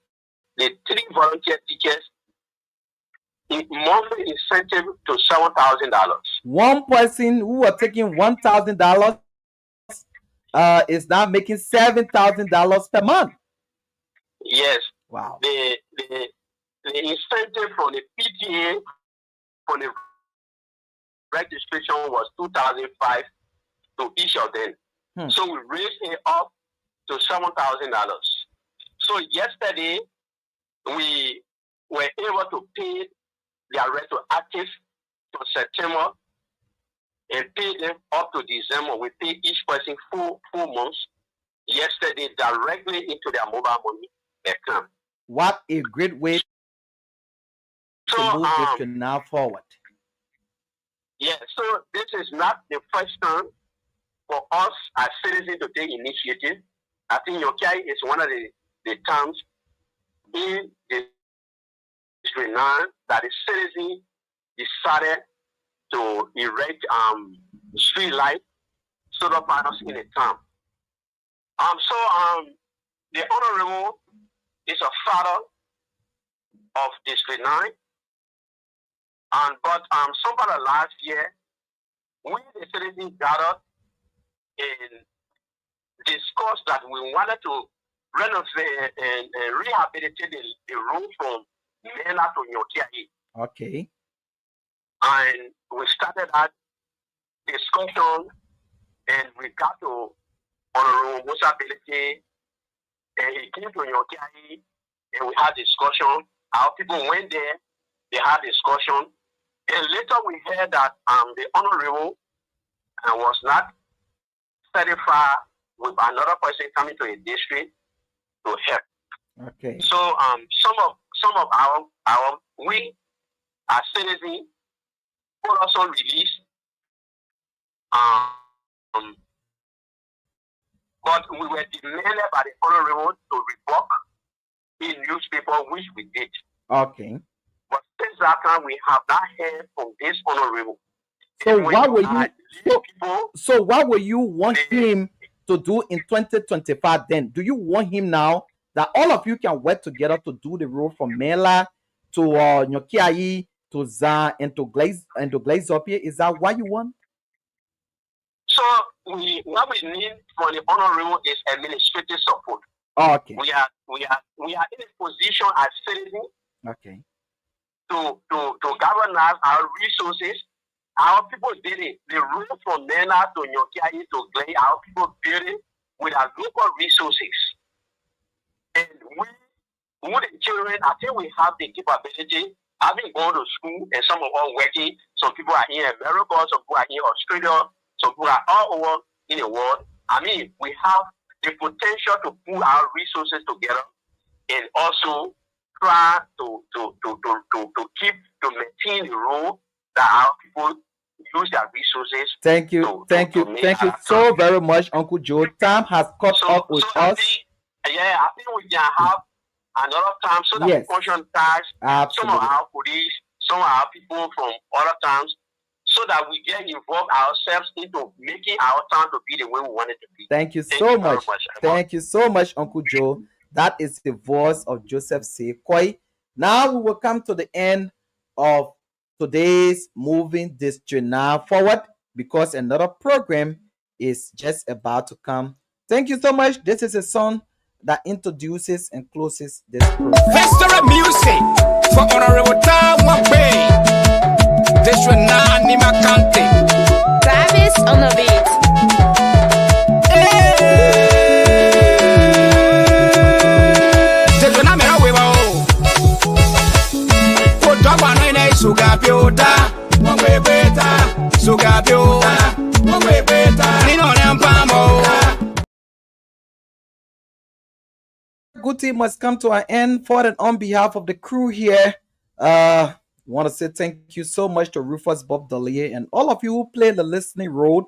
the 3 volunteer teachers, in monthly incentive to $7,000. One person who was taking $1,000 is now making $7,000 per month. Yes. Wow. The incentive from the PTA for the registration was $2,500 to each of them. So we raised it up to $7,000. So yesterday we were able to pay their retroactive to September and pay them up to December. We pay each person 4 months yesterday directly into their mobile money account. What a great way to move this now forward. Yeah, so this is not the first time for us as citizens to take initiative. I think Nyokiai is one of the towns in the District 9 that the citizens decided to erect street light solar panels in the town. The Honorable is a father of District 9. But sometime last year, we the citizens gathered and discussed that we wanted to renovate and rehabilitate the road from Mena to Nyokiai. Okay. And we started that discussion, and we got to Honorable Musa Belete, and he came to Nyokiai, and we had discussion. Our people went there, they had discussion, And later we heard that the honorable was not satisfied with another person coming to a district to help. Okay. So some of our we as citizens were also released. But we were demanded by the honorable to report in newspaper, which we did. Okay. But since that time, we have not heard from this honorable. So what will you? So what will you want him to do in 2025? Then, do you want him now that all of you can work together to do the road from Mela to Nyokiai to Zan and to Glaze up here? Is that what you want? So what we need from the honorable is administrative support. Oh, okay. We are in a position as citizens. Okay. To govern our resources. Our people did it. The road from Mena to Nyokiai to Glay, our people built it with our local resources. And we, the children, I think we have the capability, having gone to school, and some of us working. Some people are here in America, some people are here in Australia, some people are all over in the world. I mean, we have the potential to pull our resources together and also try to maintain the role that our people use their resources. Thank you so very much, Uncle Joe. Time has caught up with us. I think we can have another time so that we function ties some of our police, some of our people from other towns, so that we get involved ourselves into making our town to be the way we want it to be. Thank you so much. Thank you so much, Uncle Joe. That is the voice of Joseph Sequoy. Now we will come to the end of today's Moving District Now Forward, because another program is just about to come. Thank you so much. This is a song that introduces and closes this program. Festival music for Honorable Time Bay. District Now Nima Kante. Travis on the beat. Good team must come to an end. For and on behalf of the crew here, want to say thank you so much to Rufus, Bob DORLIEA, and all of you who played the listening road.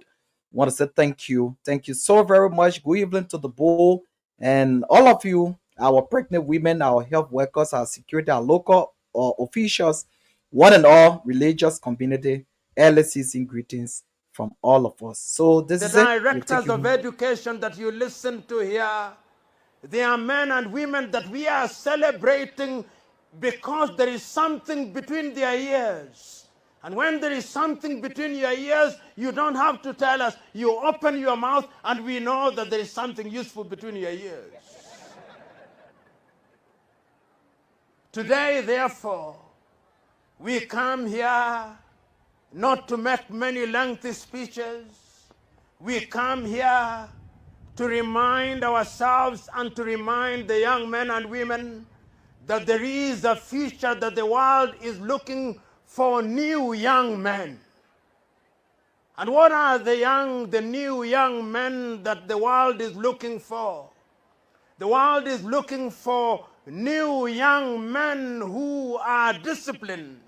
Want to say thank you. Thank you so very much. Good evening to the bull and all of you, our pregnant women, our health workers, our security, our local officials, one and all, religious community, early season greetings from all of us. So this is the directors of education that you listen to here, they are men and women that we are celebrating because there is something between their ears. And when there is something between your ears, you don't have to tell us. You open your mouth and we know that there is something useful between your ears. Today, therefore, we come here not to make many lengthy speeches. We come here to remind ourselves and to remind the young men and women that there is a future, that the world is looking for new young men. And what are the new young men that the world is looking for? The world is looking for new young men who are disciplined,